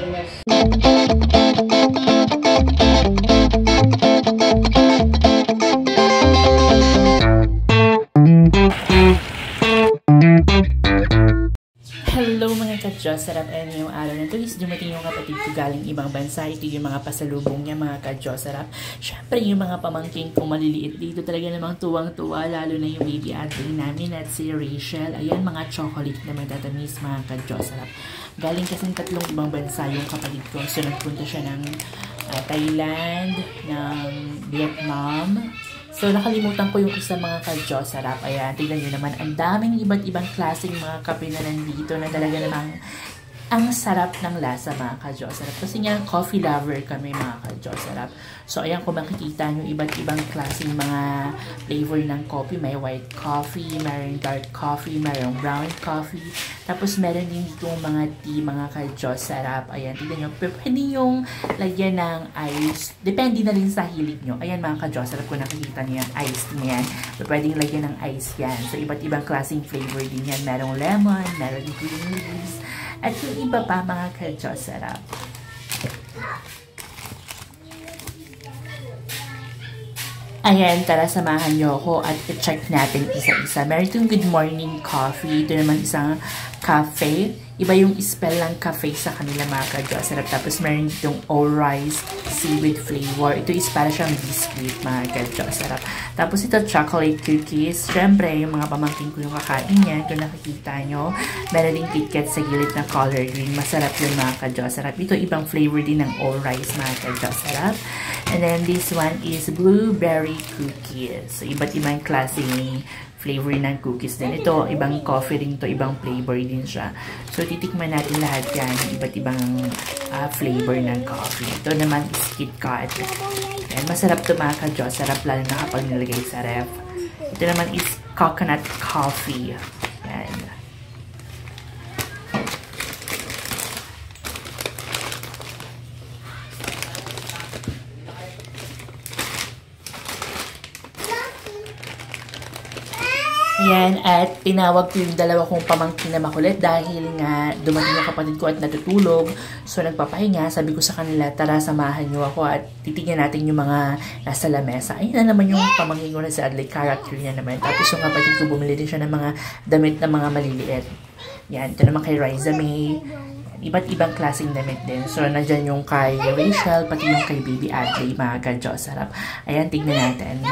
Hello mga ka-Diyos, sarap yung araw na ito is dumating yung kapatid ko galing ibang bansa. Ito yung mga pasalubong niya mga ka-Diyos, sarap. Siyempre yung mga pamangking ko maliliit dito talaga namang tuwang-tuwa, lalo na yung baby ate namin at si Rachel. Ayan, mga chocolate na matatamis mga ka-Diyos, sarap. Galing kasing tatlong ibang bansa yung kapatid ko. So nagpunta siya ng Thailand, ng Vietnam. So, nakalimutan ko yung isa mga ka-Diyos, sarap. Ayan, tignan nyo naman, ang daming iba't ibang klaseng mga kape na nandito na talaga namang ang sarap ng lasa mga ka-Diyos, sarap. Kasi nga, coffee lover kami mga ka-Diyos, sarap. So, ayan, kung makikita nyo, iba't ibang klaseng mga flavor ng coffee. May white coffee, mayroong dark coffee, mayroong brown coffee. Tapos, meron din dito mga tea mga ka-Diyos, sarap. Ayan, tignan nyo, pwede yung lagyan ng ice. Depende na rin sa hilig nyo. Ayan mga ka-Diyos, sarap kung nakikita nyo yung ice niyan. So, pwede yung lagyan ng ice yan. So, iba't ibang klaseng flavor din yan. Merong lemon, meron green leaves, at yung iba pa mga ka-Diyos, sarap. Ayan, tara samahan nyo ako at i-check natin isa-isa. Meron itong good morning coffee. Ito naman isang cafe. Iba yung spell ng cafe sa kanila mga ka-Diyos, sarap. Tapos meron itong all rice seaweed flavor. Ito is para siyang biscuit mga ka-Diyos, sarap. Tapos ito chocolate cookies. Siyempre, yung mga pamangkin ko yung kakain yan. Kung nakikita nyo, meron din KitKat sa gilid na color green. Masarap yun mga ka-Diyos, sarap. Ito ibang flavor din ng all rice mga ka-Diyos, sarap. And then this one is blueberry cookies. So, iba't ibang klaseng flavor ng cookies din. Ito, ibang coffee rin to, ibang flavor din siya. So, titikman natin lahat yan, iba't ibang flavor ng coffee. Ito naman is KitKat. Ayan, masarap to mga ka-Diyos, sarap lalo na kapag nilagay sa ref. Ito naman is coconut coffee. Ayan. Ayan, at tinawag ko yung dalawa kong pamangkin na makulit dahil nga dumating yung kapatid ko at natutulog. So, nagpapahinga. Sabi ko sa kanila, tara, samahan nyo ako at titignan natin yung mga nasa lamesa. Ayun na naman yung pamangkin ko na si Adley, character niya naman. Tapos yung kapatid ko, bumili din siya ng mga damit na mga maliliit. Yan, ito naman kay Riza May. Iba't ibang klaseng damit din. So, nandyan yung kay Rachel, pati yung kay Baby Adley, mga ka-Diyos, sarap. Ayan, tignan natin.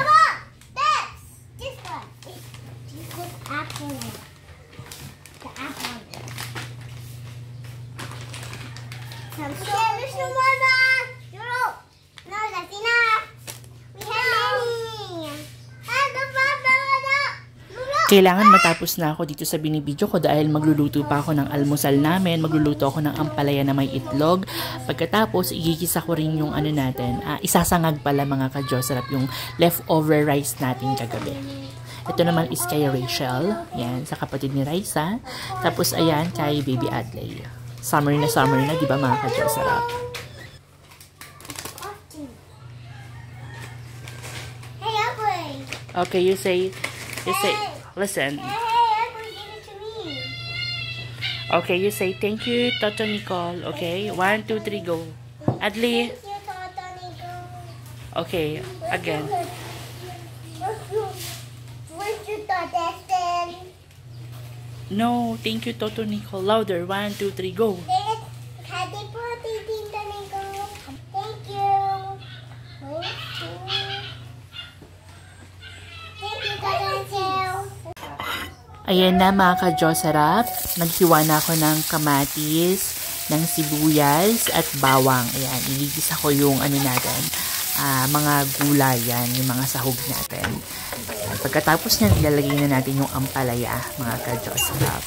Kailangan matapos na ako dito sa binibidyo ko dahil magluluto pa ako ng almusal namin. Magluluto ako ng ampalaya na may itlog. Pagkatapos, igigisa ko rin yung ano natin. Isasangag pala mga ka-Diyos, sarap yung leftover rice natin kagabi. Ito naman is kay Rachel. Yan, sa kapatid ni Raisa. Tapos ayan, kay Baby Adley. Summer na, di ba mga ka-Diyos, sarap. Okay, you say, listen. Okay, you say, thank you, Toto Nicole. Okay, 1, 2, 3, go. Adley. Okay, again. No, thank you, Toto Nicole. Louder, 1, 2, 3, go. Ayan na mga ka-Diyos, sarap. Naghiwa na ako ng kamatis, ng sibuyas, at bawang. Ayan, iligisa ko yung ano natin, mga gulay yan, yung mga sahog natin. At pagkatapos niyan, ilalagay na natin yung ampalaya, mga ka-Diyos, sarap.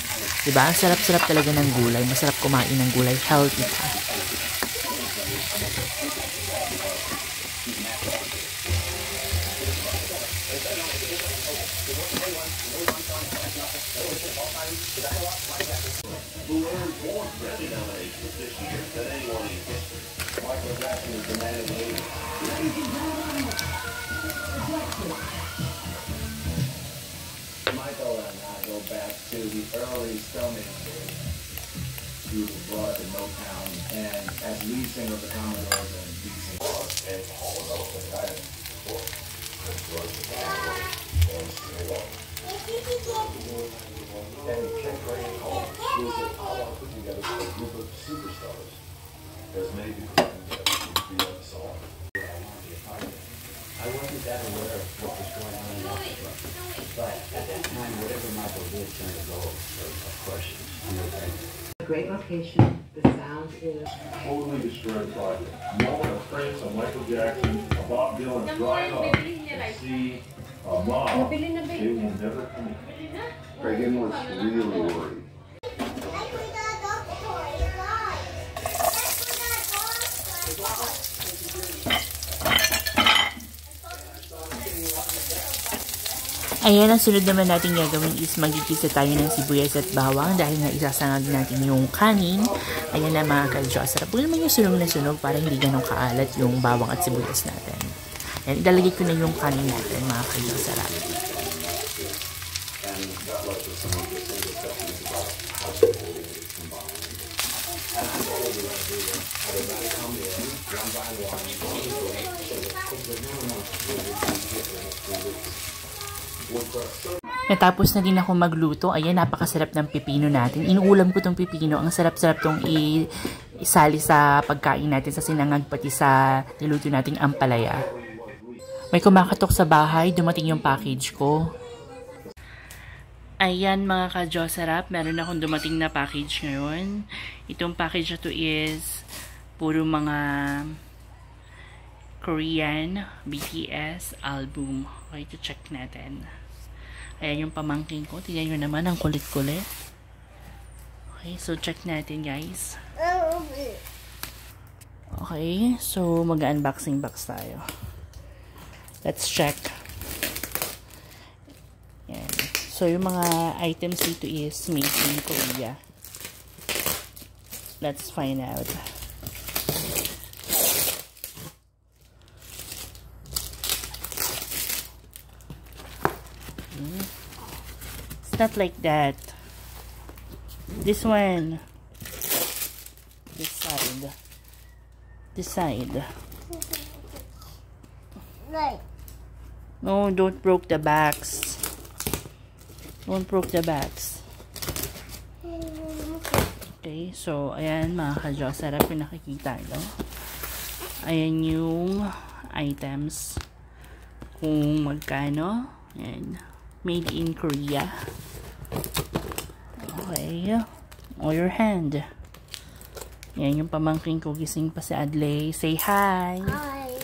Diba? Ang sarap-sarap talaga ng gulay. Masarap kumain ng gulay. Healthy pa. Michael and I go back to the early Stone Age days. who was brought to Motown, and as lead singer of the Commodores and lead singer and Hall & Oates, and I before Prince was the Commodores and Stevie Wonder. And Ken Gray called music, I want to put together a group of superstars. There's many people who be on the song. I wasn't that aware of what was going on in Africa, but at that time, whatever Michael did turned to gold, of course. Great location. The sound is Totally destroyed project. Knowing a Prince, a Michael Jackson, a Bob Dylan drive up and see a mom, they will never come in. Reagan was really worried. Ayan, ang sunod naman natin gagawin is magigisa tayo ng sibuyas at bawang dahil nga isasangag natin yung kanin. Ayan na mga ka-Diyos. Sarap po naman yung sunog na sunog para hindi ganun kaalat yung bawang at sibuyas natin. Ayan, ilalagay ko na yung kanin natin mga ka-Diyos. Sarap. Natapos na din ako magluto. Ayan, napakasarap ng pipino natin. Inuulam ko tong pipino. Ang sarap-sarap tong isali sa pagkain natin sa sinangag pati sa niluto nating ampalaya. May kumakatok sa bahay. Dumating yung package ko. Ayan mga ka-Diyos sarap. Meron akong dumating na package ngayon. Itong package na to is puro mga Korean BTS album. Okay, ito check natin. Ayan yung pamangking ko. Tingnan nyo naman, ang kulit-kulit. Okay, so check natin guys. Okay, so mag-unboxing box tayo. Let's check. Ayan. So yung mga items dito is made in Korea. Let's find out. It's not like that. This one. This side. This side. Right. No, don't broke the backs. Don't broke the backs. Okay, so ayan mga ka-Diyos, sarap yung nakikita, no? Ayan yung items. Kung magkano. Ayan. Made in Korea. Okay. On your hand. Yan yung pamangking ko. Gising pa si Adley. Say hi. Hi.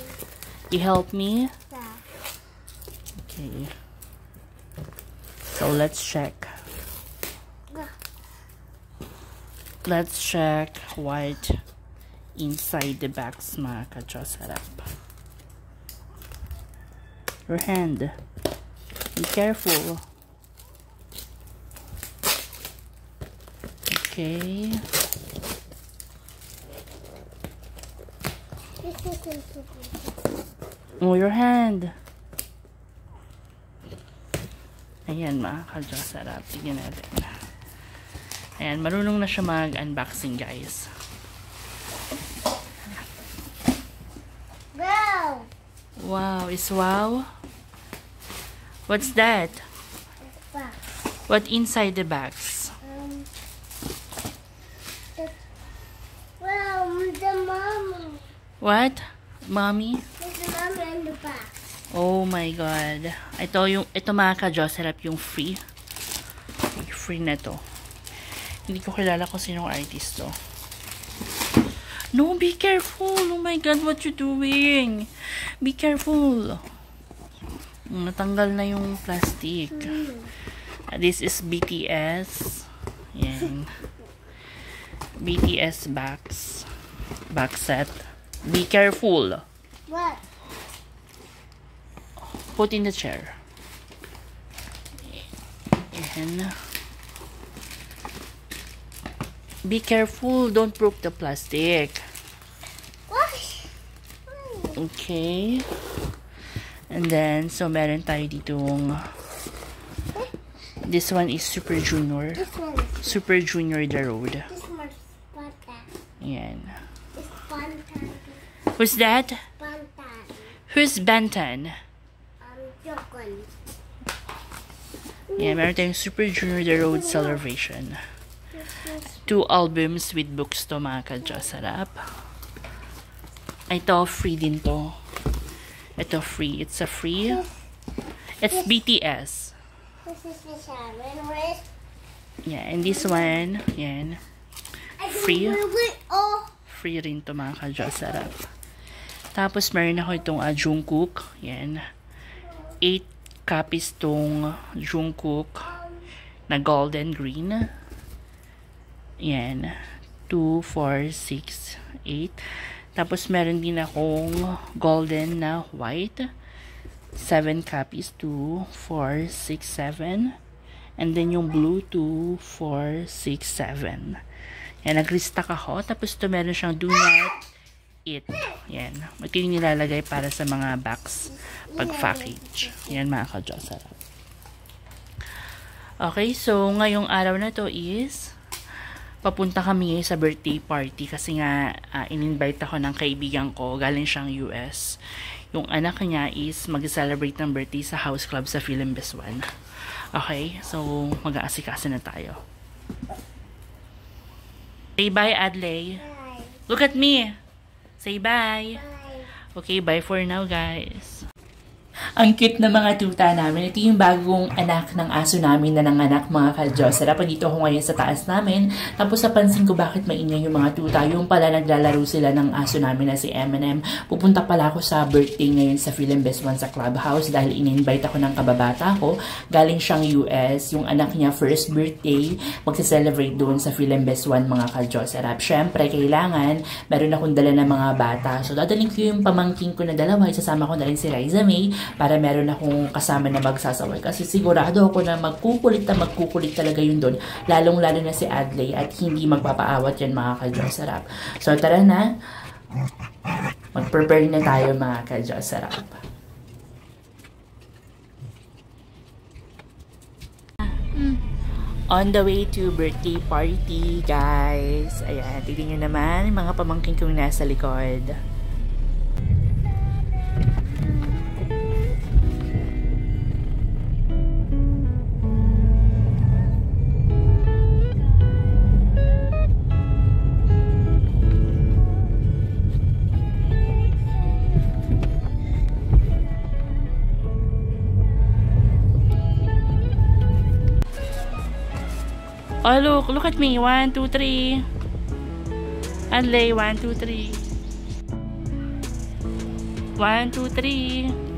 You help me? Yeah. Okay. So let's check. Let's check what inside the box mga ka-Diyos sarap. Your hand. Be careful. Okay. Oh, your hand. Ayan mga ka-Diyos sarap. Tignan natin. Ayan, marunong na siya mag-unboxing guys. Wow. Wow, is wow? What's that? Box. What inside the box? Wow, the mommy. What? Mommy? There's the mommy in the box. Oh my god. Ito mga ka-Diyos, sarap yung free. Free na to. Hindi ko kilala kung sinong artist to. No, be careful. Oh my god, what you doing? Be careful. Natanggal na yung plastic. This is BTS. Yan. BTS box set. Be careful. What? Put in the chair. Yan. Be careful. Don't break the plastic. What? Okay. And then, so meron tayo ditong this one is Super Junior. This one. Super Junior The Road. This one. Yan. It's Bantan. Who's that? Bantan. Who's Benton? Jokon. Yan, meron tayong Super Junior The Road Celebration. 2 albums with books to, mga ka-Diyos Sarap. Ito, free din to. Ito, free. It's a free. It's BTS. This is the Sharon. Where's Yeah, and this one, yan. Free. Oh. Free rin to, mga ka-Diyos Sarap. Tapos, meron ako itong Jungkook. Yan. 8 copies tong Jungkook na golden green. Yan. 2, 4, 6, 8. Tapos, meron din akong golden na white. 7 copies. 2, 4, 6, 7. And then, yung blue, 2, 4, 6, 7. Yan, nag-restock ako. Tapos, ito meron siyang do not eat. Yan. Ito yung nilalagay para sa mga box pag-package. Yan, mga ka-Diyos Sarap. Okay, so, ngayong araw na to is papunta kami sa birthday party kasi nga in-invite ako ng kaibigan ko, galing siyang US. Yung anak niya is mag-celebrate ng birthday sa house club sa Philippines 1. Okay, so mag-aasikaso na tayo. Say bye, Adley. Bye. Look at me. Say bye. Bye. Okay, bye for now, guys. Ang cute na mga tuta namin. Ito yung bagong anak ng aso namin na nanganak, mga ka-Diyos Sarap. Dito ako ngayon sa taas namin. Tapos napansin ko bakit maingay yung mga tuta. Yung pala naglalaro sila ng aso namin na si M&M. Pupunta pala ako sa birthday ngayon sa Philippines 1 sa clubhouse dahil in-invite ako ng kababata ko. Galing siyang US. Yung anak niya first birthday. Magsa-celebrate doon sa Philippines 1, mga ka-Diyos Sarap. Siyempre, kailangan meron akong dala ng mga bata. So, dadalhin ko yung pamangking ko na dalawa. Isasama ko na rin si Liza May para meron akong kasama na magsasaway. Kasi sigurado ako na magkukulit talaga yun doon. Lalong-lalo na si Adley at hindi magpapaawat yan, mga ka-Diyos Sarap. So, tara na. Mag-prepare na tayo, mga ka-Diyos Sarap. On the way to birthday party, guys. Ayan, tignan nyo naman mga pamangkin kong nasa likod. Oh, look at me. 1, 2, 3. Adley, 1, 2, 3. 1, 2, 3.